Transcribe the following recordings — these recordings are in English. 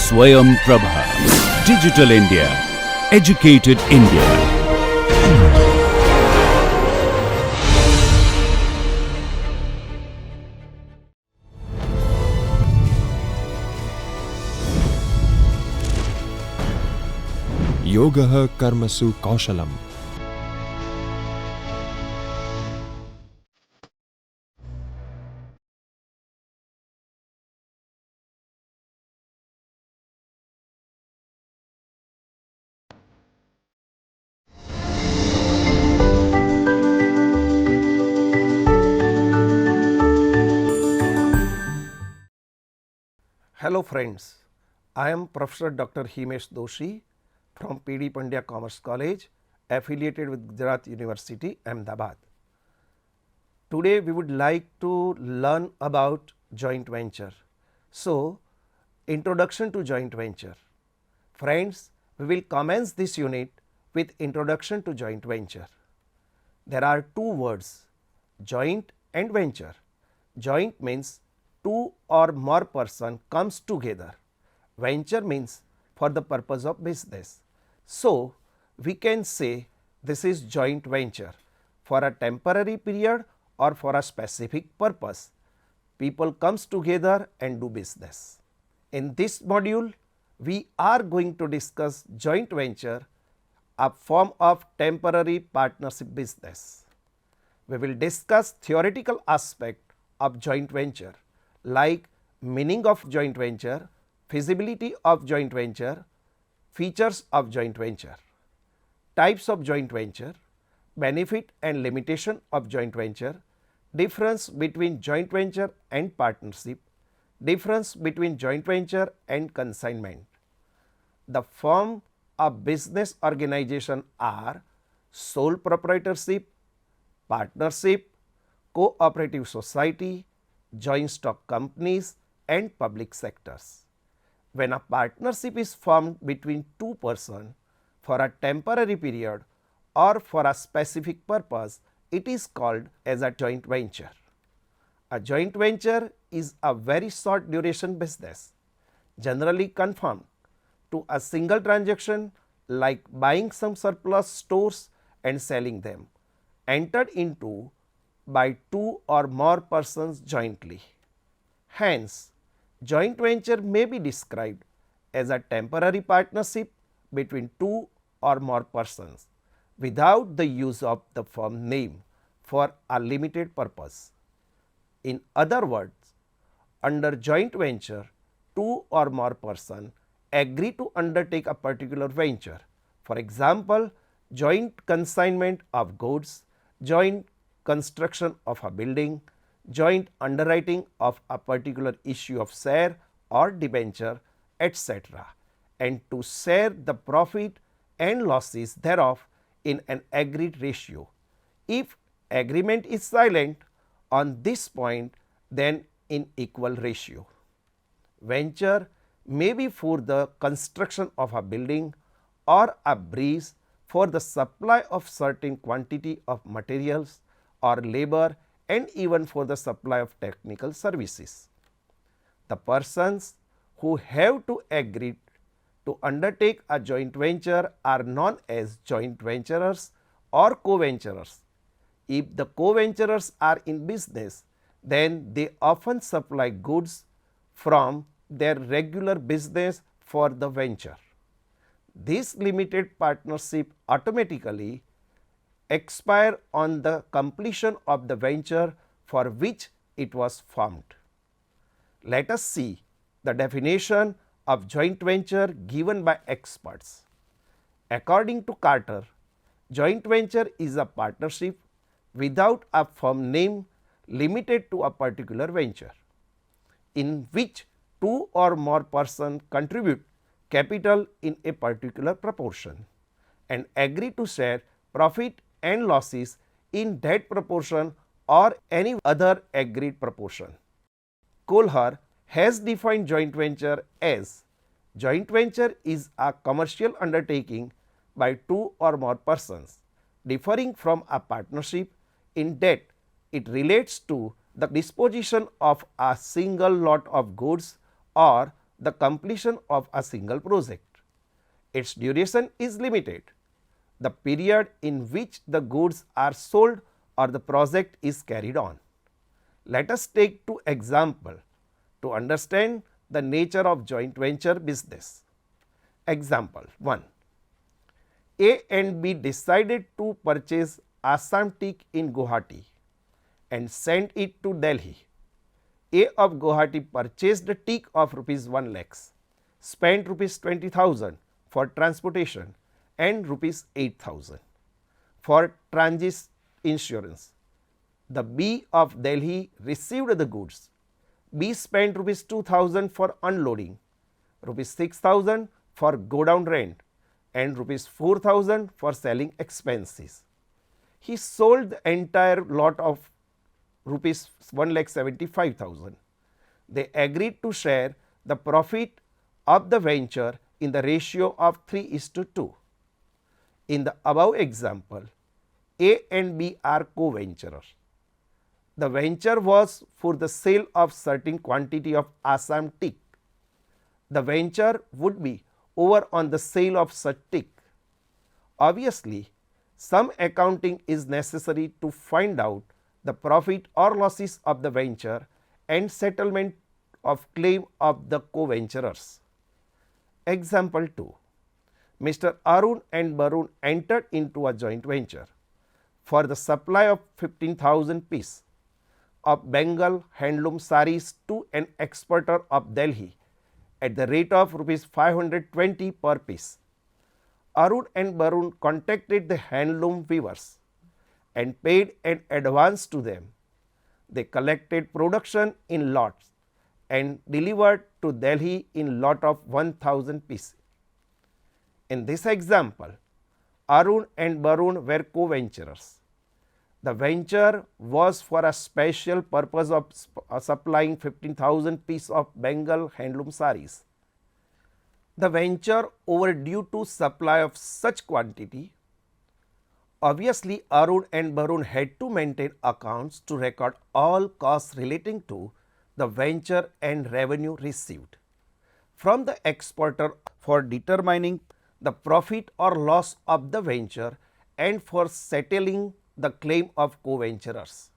Swayam Prabha. Digital India. Educated India. Yoga Karmasu Kaushalam. Hello friends, I am Professor Dr. Himesh Doshi from PD Pandya Commerce College affiliated with Gujarat University, Ahmedabad. Today we would like to learn about joint venture. So, introduction to joint venture. Friends, we will commence this unit with introduction to joint venture. There are two words, joint and venture. Joint means two or more person comes together. Venture means for the purpose of business. So, we can say this is joint venture for a temporary period or for a specific purpose. People comes together and do business. In this module, we are going to discuss joint venture, a form of temporary partnership business. We will discuss theoretical aspect of joint venture like meaning of joint venture, feasibility of joint venture, features of joint venture, types of joint venture, benefit and limitation of joint venture, difference between joint venture and partnership, difference between joint venture and consignment. The form of business organization are sole proprietorship, partnership, cooperative society, joint stock companies and public sectors. When a partnership is formed between two persons for a temporary period or for a specific purpose, it is called as a joint venture. A joint venture is a very short duration business, generally confined to a single transaction like buying some surplus stores and selling them, entered into by two or more persons jointly. Hence, joint venture may be described as a temporary partnership between two or more persons without the use of the firm name for a limited purpose. In other words, under joint venture, two or more persons agree to undertake a particular venture. For example, joint consignment of goods, joint construction of a building, joint underwriting of a particular issue of share or debenture, etc., and to share the profit and losses thereof in an agreed ratio. If agreement is silent on this point, then in equal ratio. Venture may be for the construction of a building or a bridge for the supply of certain quantity of materials or labor and even for the supply of technical services. The persons who have to agree to undertake a joint venture are known as joint venturers or co-venturers. If the co-venturers are in business, then they often supply goods from their regular business for the venture. This limited partnership automatically expire on the completion of the venture for which it was formed. Let us see the definition of joint venture given by experts. According to Carter, joint venture is a partnership without a firm name limited to a particular venture, in which two or more persons contribute capital in a particular proportion and agree to share profit and losses in that proportion or any other agreed proportion. Kohler has defined joint venture as joint venture is a commercial undertaking by two or more persons, differing from a partnership in that it relates to the disposition of a single lot of goods or the completion of a single project. Its duration is limited. The period in which the goods are sold or the project is carried on. Let us take two examples to understand the nature of joint venture business. Example 1. A and B decided to purchase Assam teak in Guwahati and sent it to Delhi. A of Guwahati purchased the teak of rupees 1 lakhs, spent rupees 20,000 for transportation and rupees 8,000 for transit insurance. The B of Delhi received the goods. B spent rupees 2,000 for unloading, rupees 6,000 for go down rent and rupees 4,000 for selling expenses. He sold the entire lot of rupees 1,75,000. They agreed to share the profit of the venture in the ratio of 3:2. In the above example, A and B are co-venturers. The venture was for the sale of certain quantity of Assam teak. The venture would be over on the sale of such teak. Obviously, some accounting is necessary to find out the profit or losses of the venture and settlement of claim of the co-venturers. Example 2. Mr. Arun and Barun entered into a joint venture for the supply of 15,000 pieces of Bengal handloom sarees to an exporter of Delhi at the rate of rupees 520 per piece. Arun and Barun contacted the handloom weavers and paid an advance to them. They collected production in lots and delivered to Delhi in lot of 1,000 pieces. In this example, Arun and Barun were co-venturers. The venture was for a special purpose of supplying 15,000 pieces of Bengal handloom sarees. The venture overdue to supply of such quantity. Obviously, Arun and Barun had to maintain accounts to record all costs relating to the venture and revenue received from the exporter for determining the profit or loss of the venture and for settling the claim of co-venturers.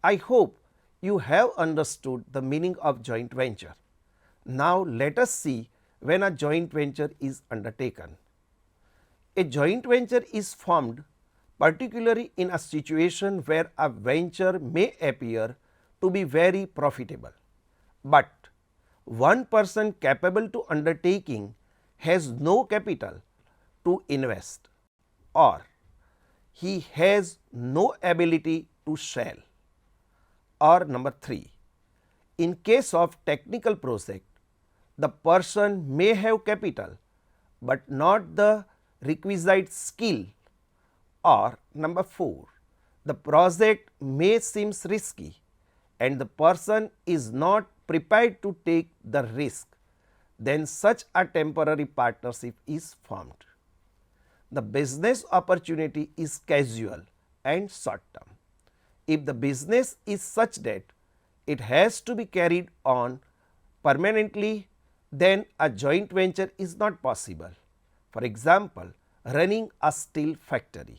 I hope you have understood the meaning of joint venture. Now let us see when a joint venture is undertaken. A joint venture is formed particularly in a situation where a venture may appear to be very profitable, but one person capable to undertaking has no capital to invest or he has no ability to sell. Or number 3, in case of technical project, the person may have capital but not the requisite skill. Or number 4, the project may seem risky and the person is not prepared to take the risk, then such a temporary partnership is formed. The business opportunity is casual and short term. If the business is such that it has to be carried on permanently, then a joint venture is not possible. For example, running a steel factory.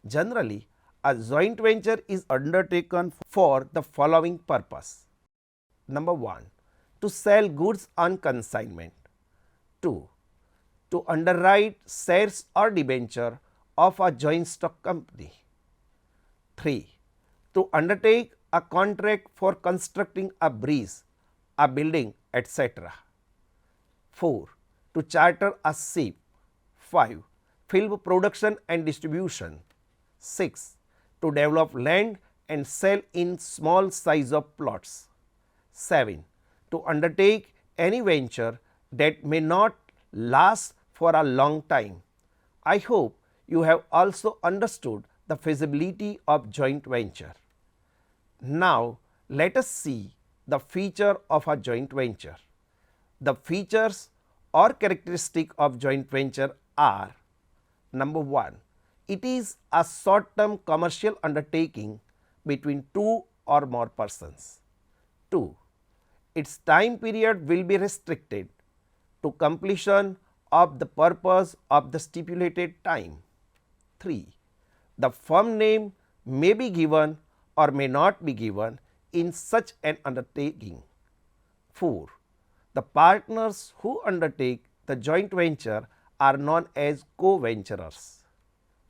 Generally, a joint venture is undertaken for the following purpose. Number 1, to sell goods on consignment. 2, to underwrite shares or debenture of a joint stock company. 3, to undertake a contract for constructing a bridge, a building, etc. 4, to charter a ship. 5, film production and distribution. 6, to develop land and sell in small size of plots. 7, to undertake any venture that may not last for a long time. I hope you have also understood the feasibility of joint venture. Now let us see the feature of a joint venture. The features or characteristic of joint venture are: number 1, it is a short term commercial undertaking between 2 or more persons. 2, its time period will be restricted to completion of the purpose of the stipulated time. 3. The firm name may be given or may not be given in such an undertaking. 4. The partners who undertake the joint venture are known as co-venturers.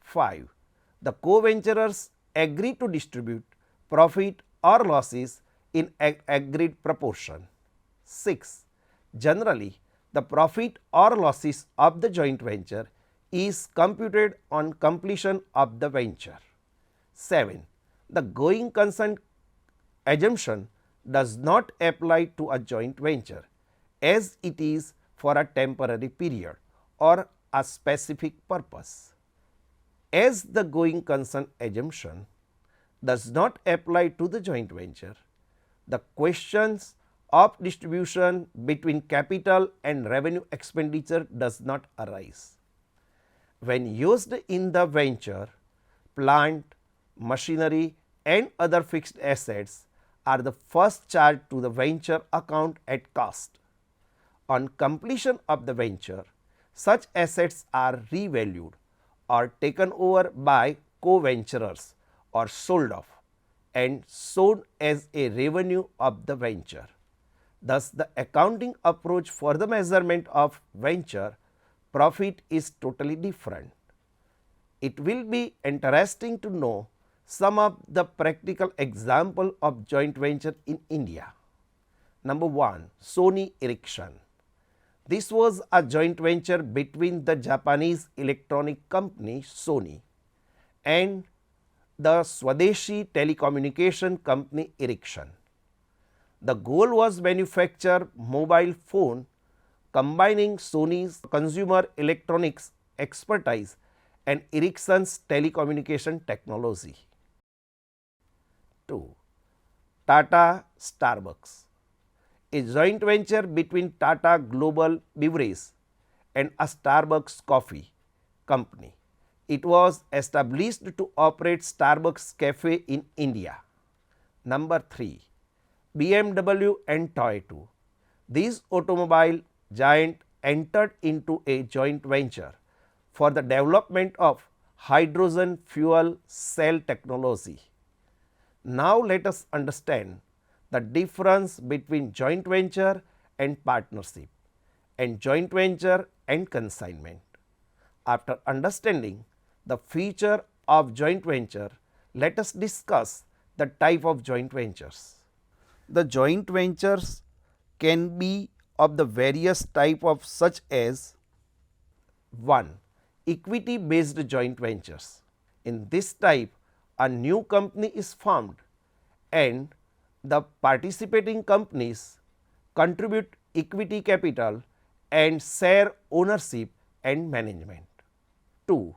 5. The co-venturers agree to distribute profit or losses in agreed proportion. 6. Generally, the profit or losses of the joint venture is computed on completion of the venture. 7. The going concern assumption does not apply to a joint venture, as it is for a temporary period or a specific purpose. As the going concern assumption does not apply to the joint venture, the questions of distribution between capital and revenue expenditure does not arise. When used in the venture, plant, machinery and other fixed assets are the first charged to the venture account at cost. On completion of the venture, such assets are revalued or taken over by co-venturers or sold off and shown as a revenue of the venture. Thus, the accounting approach for the measurement of venture profit is totally different. It will be interesting to know some of the practical example of joint venture in India. Number 1, Sony Ericsson. This was a joint venture between the Japanese electronic company Sony and the Swadeshi telecommunication company Ericsson. The goal was manufacture mobile phone combining Sony's consumer electronics expertise and Ericsson's telecommunication technology. 2. Tata Starbucks, a joint venture between Tata Global Beverage and a Starbucks coffee company. It was established to operate Starbucks cafe in India. Number 3. BMW and Toyota. These automobile giant entered into a joint venture for the development of hydrogen fuel cell technology. Now, let us understand the difference between joint venture and partnership and joint venture and consignment. After understanding the feature of joint venture, let us discuss the type of joint ventures. The joint ventures can be of the various type of such as 1. Equity based joint ventures. In this type, a new company is formed and the participating companies contribute equity capital and share ownership and management. 2.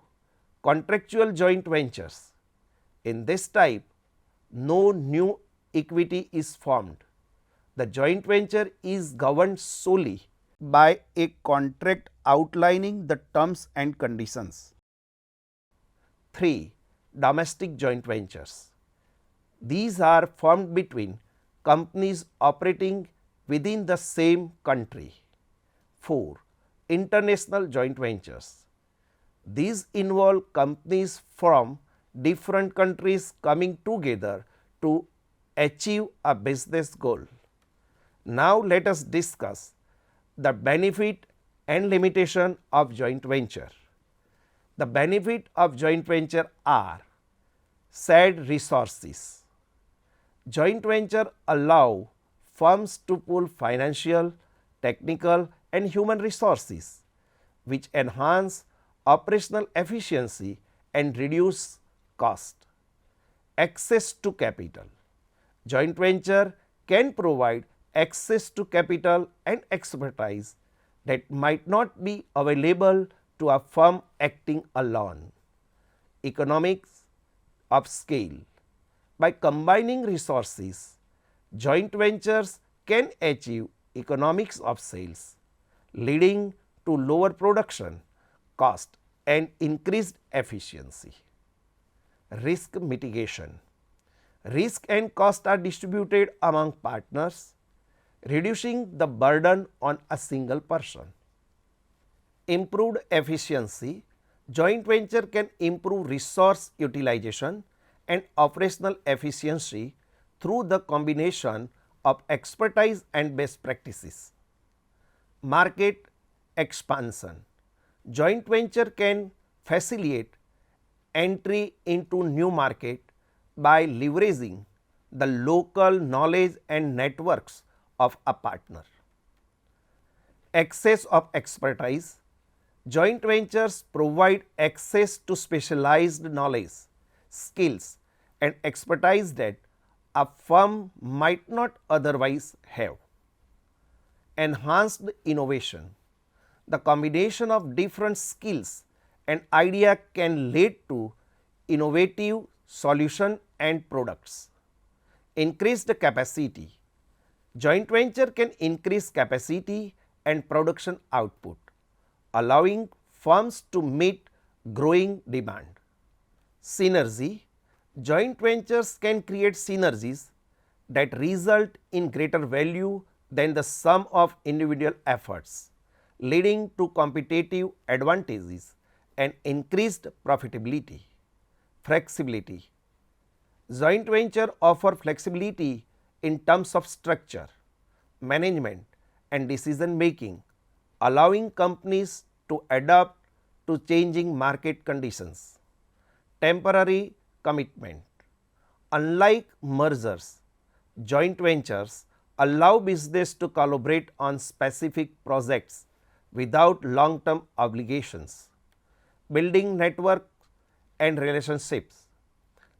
Contractual joint ventures. In this type, no new equity is formed. The joint venture is governed solely by a contract outlining the terms and conditions. 3. Domestic joint ventures. These are formed between companies operating within the same country. 4. International joint ventures. These involve companies from different countries coming together to achieve a business goal. Now, let us discuss the benefit and limitation of joint venture. The benefit of joint venture are shared resources. Joint venture allow firms to pool financial, technical and human resources which enhance operational efficiency and reduce cost. Access to capital. Joint venture can provide access to capital and expertise that might not be available to a firm acting alone. Economics of scale. By combining resources, joint ventures can achieve economics of sales, leading to lower production cost and increased efficiency. Risk mitigation. Risk and cost are distributed among partners. reducing the burden on a single person. Improved efficiency. Joint venture can improve resource utilization and operational efficiency through the combination of expertise and best practices. Market expansion. Joint venture can facilitate entry into new market by leveraging the local knowledge and networks of a partner. Access of expertise. Joint ventures provide access to specialized knowledge, skills and expertise that a firm might not otherwise have. Enhanced innovation. The combination of different skills and idea can lead to innovative solution and products. Increased capacity. Joint venture can increase capacity and production output, allowing firms to meet growing demand. Synergy. Joint ventures can create synergies that result in greater value than the sum of individual efforts, leading to competitive advantages and increased profitability. Flexibility. Joint venture offer flexibility in terms of structure, management and decision making, allowing companies to adapt to changing market conditions. Temporary commitment. Unlike mergers, joint ventures allow business to collaborate on specific projects without long-term obligations. Building network and relationships.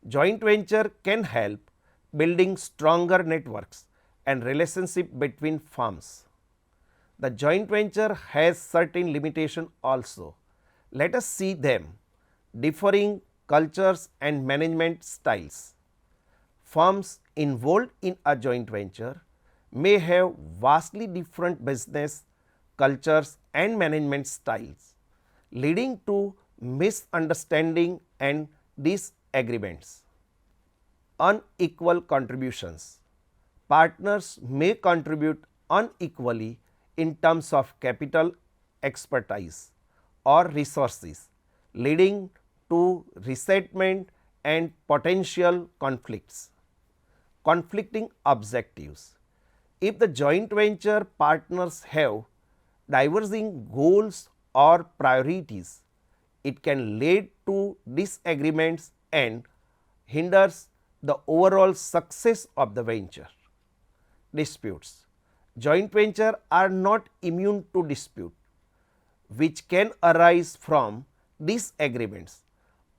Joint venture can help building stronger networks and relationship between firms. The joint venture has certain limitations also. Let us see them. Differing cultures and management styles. Firms involved in a joint venture may have vastly different business cultures and management styles, leading to misunderstanding and disagreements. Unequal contributions. Partners may contribute unequally in terms of capital, expertise or resources, leading to resentment and potential conflicts. Conflicting objectives. If the joint venture partners have diverging goals or priorities, it can lead to disagreements and hinders the overall success of the venture. Disputes. Joint venture are not immune to dispute, which can arise from disagreements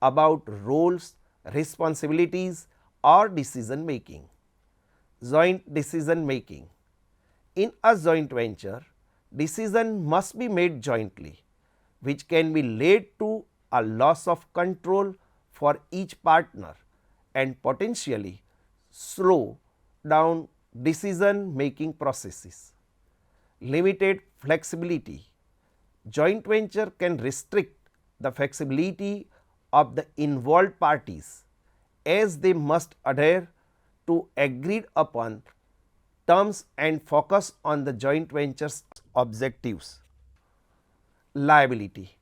about roles, responsibilities or decision making. Joint decision making. In a joint venture, decision must be made jointly, which can be led to a loss of control for each partner and potentially slow down decision making processes. Limited flexibility. Joint venture can restrict the flexibility of the involved parties as they must adhere to agreed upon terms and focus on the joint venture's objectives. Liability.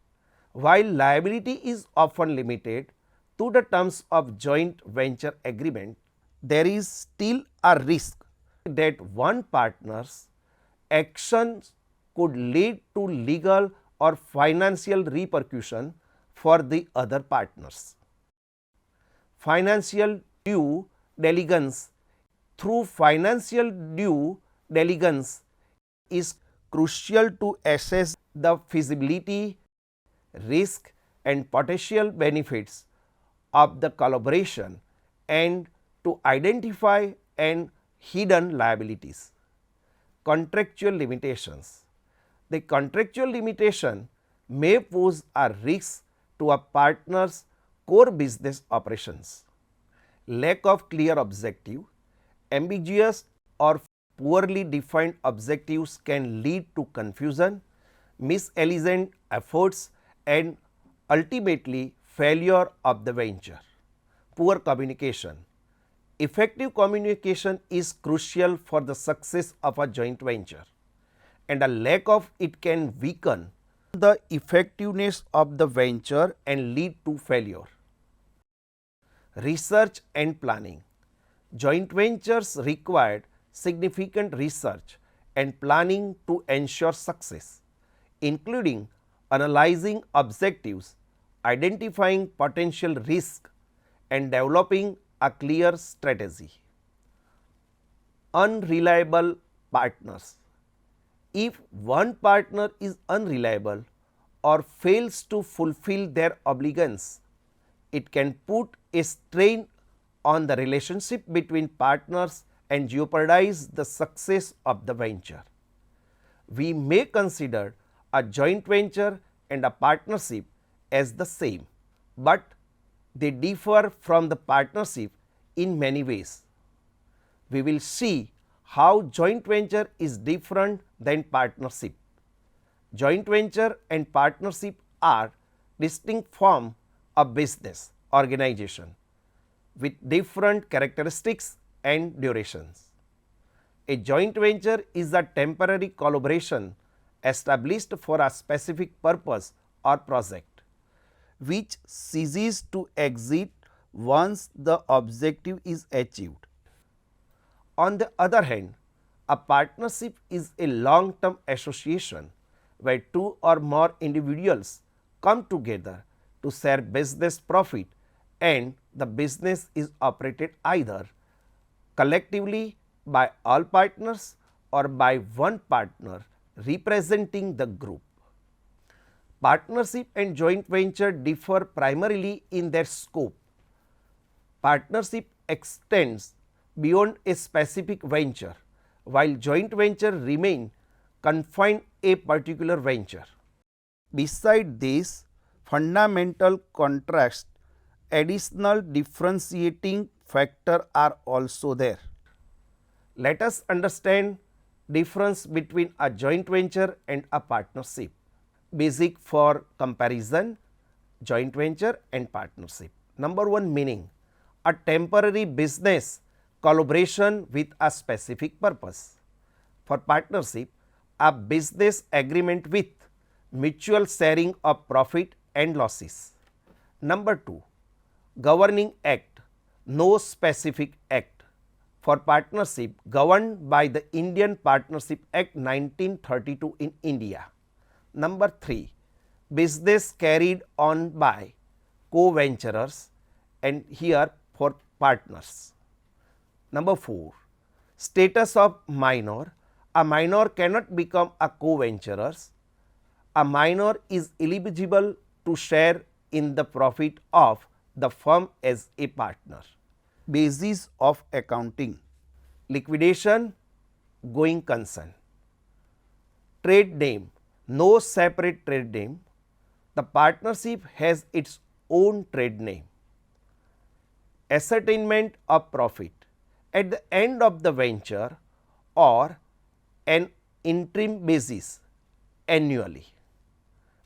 While liability is often limited to the terms of joint venture agreement, there is still a risk that one partner's actions could lead to legal or financial repercussion for the other partners. Financial due diligence. Through financial due diligence is crucial to assess the feasibility, risk and potential benefits of the collaboration and to identify and hidden liabilities. Contractual limitations. The contractual limitation may pose a risk to a partner's core business operations. Lack of clear objective. Ambiguous or poorly defined objectives can lead to confusion, misaligned efforts and ultimately failure of the venture. Poor communication. Effective communication is crucial for the success of a joint venture, and a lack of it can weaken the effectiveness of the venture and lead to failure. Research and planning. Joint ventures required significant research and planning to ensure success, including analyzing objectives, identifying potential risks, and developing a clear strategy. Unreliable partners. If one partner is unreliable or fails to fulfill their obligations, it can put a strain on the relationship between partners and jeopardize the success of the venture. We may consider a joint venture and a partnership as the same, but they differ from the partnership in many ways. We will see how joint venture is different than partnership. Joint venture and partnership are distinct forms of business organization with different characteristics and durations. A joint venture is a temporary collaboration established for a specific purpose or project, which ceases to exist once the objective is achieved. On the other hand, a partnership is a long-term association where two or more individuals come together to share business profit, and the business is operated either collectively by all partners or by one partner representing the group. Partnership and joint venture differ primarily in their scope. Partnership extends beyond a specific venture, while joint venture remain confined a particular venture. Beside this fundamental contrast, additional differentiating factors are also there. Let us understand difference between a joint venture and a partnership. Basic for comparison, joint venture and partnership. Number one, meaning a temporary business collaboration with a specific purpose. For partnership, a business agreement with mutual sharing of profit and losses. Number two, governing act, no specific act. For partnership, governed by the Indian Partnership Act 1932 in India. Number three, business carried on by co-venturers, and here for partners. Number four, status of minor. A minor cannot become a co-venturer. A minor is eligible to share in the profit of the firm as a partner. Basis of accounting. Liquidation, going concern. Trade name, no separate trade name. The partnership has its own trade name. Ascertainment of profit at the end of the venture or an interim basis annually.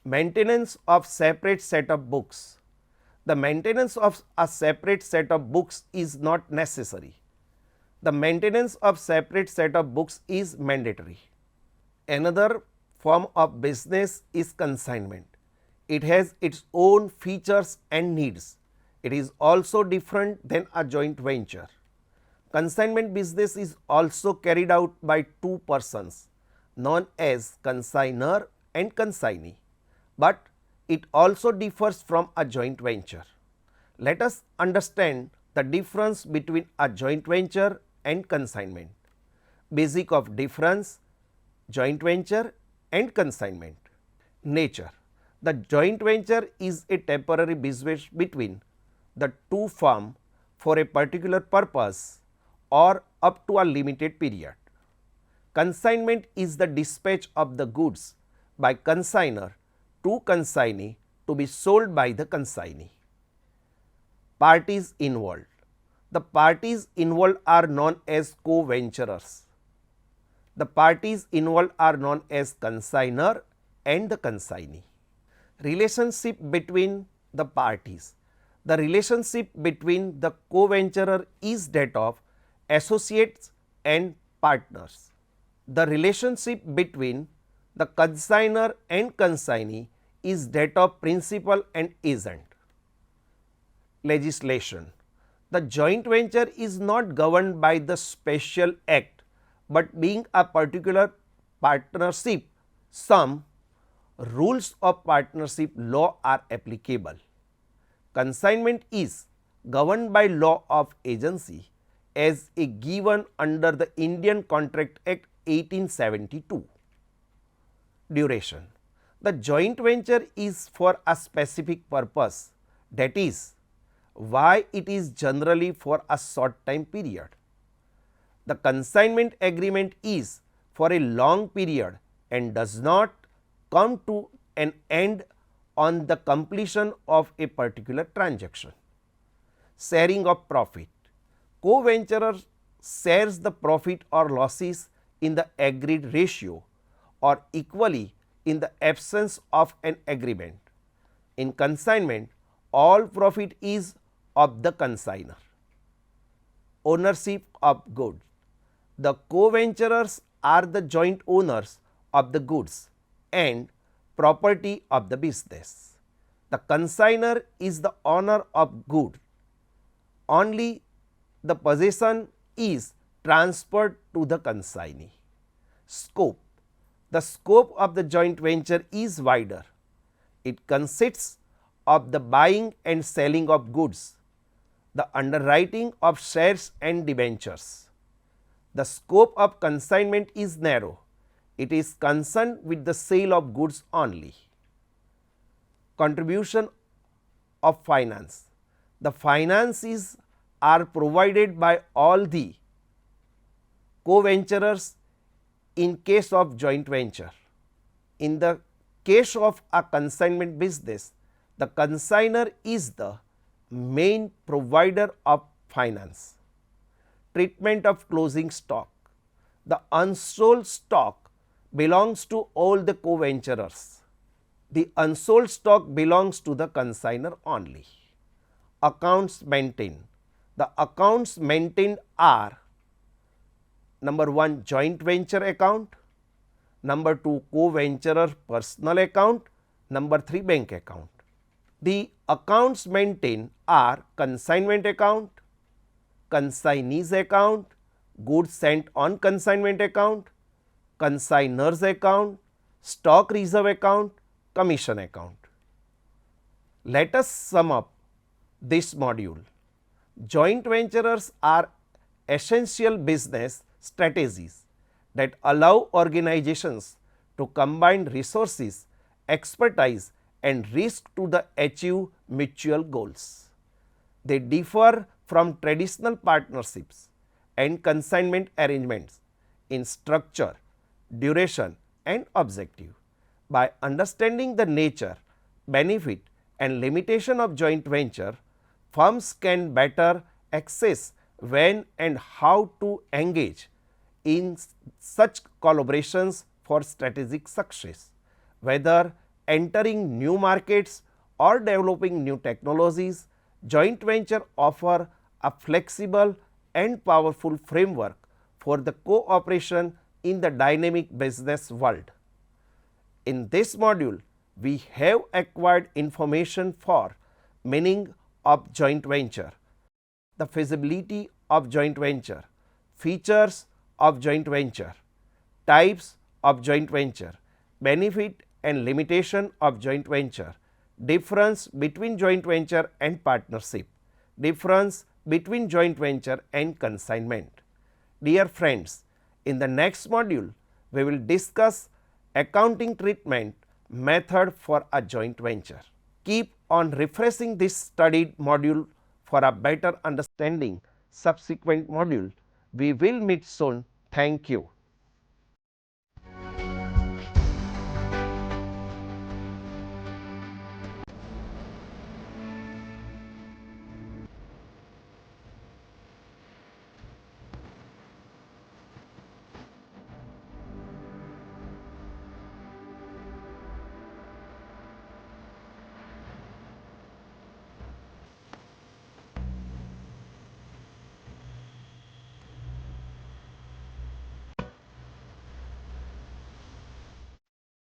Maintenance of separate set of books. The maintenance of a separate set of books is not necessary. The maintenance of separate set of books is mandatory. Another form of business is consignment. It has its own features and needs. It is also different than a joint venture. Consignment business is also carried out by two persons known as consignor and consignee, but it also differs from a joint venture. Let us understand the difference between a joint venture and consignment. Basic of difference, joint venture and consignment. Nature. The joint venture is a temporary business between the two firms for a particular purpose or up to a limited period. Consignment is the dispatch of the goods by consignor to consignee to be sold by the consignee. Parties involved. The parties involved are known as co-venturers. The parties involved are known as consignor and the consignee. Relationship between the parties. The relationship between the co-venturer is that of associates and partners. The relationship between the consignor and consignee is that of principal and agent. Legislation. The joint venture is not governed by the special act, but being a particular partnership, some rules of partnership law are applicable. Consignment is governed by law of agency as a given under the Indian Contract Act 1872. Duration. The joint venture is for a specific purpose, that is, why it is generally for a short time period. The consignment agreement is for a long period and does not come to an end on the completion of a particular transaction. Sharing of profit. Co-venturer shares the profit or losses in the agreed ratio or equally in the absence of an agreement. In consignment, all profit is of the consignor. Ownership of goods. The co-venturers are the joint owners of the goods and property of the business. The consignor is the owner of goods. Only the possession is transferred to the consignee. Scope. The scope of the joint venture is wider. It consists of the buying and selling of goods, the underwriting of shares and debentures. The scope of consignment is narrow. It is concerned with the sale of goods only. Contribution of finance. The finances are provided by all the co-venturers in case of joint venture. In the case of a consignment business, the consignor is the main provider of finance. Treatment of closing stock. The unsold stock belongs to all the co-venturers. The unsold stock belongs to the consignor only. Accounts maintained. The accounts maintained are: number 1, joint venture account; number 2, co-venturer personal account; number 3, bank account. The accounts maintained are consignment account, consignee's account, goods sent on consignment account, consignor's account, stock reserve account, commission account. Let us sum up this module. Joint venturers are essential business strategies that allow organizations to combine resources, expertise and risk to achieve mutual goals. They differ from traditional partnerships and consignment arrangements in structure, duration and objective. By understanding the nature, benefit and limitation of joint venture, firms can better assess when and how to engage in such collaborations for strategic success, whether entering new markets or developing new technologies. Joint venture offer a flexible and powerful framework for the cooperation in the dynamic business world. In this module, we have acquired information for meaning of joint venture, the feasibility of joint venture, features of joint venture, types of joint venture, benefit and limitation of joint venture, difference between joint venture and partnership, difference between joint venture and consignment. Dear friends, in the next module, we will discuss accounting treatment method for a joint venture. Keep on refreshing this studied module for a better understanding subsequent module. We will meet soon. Thank you.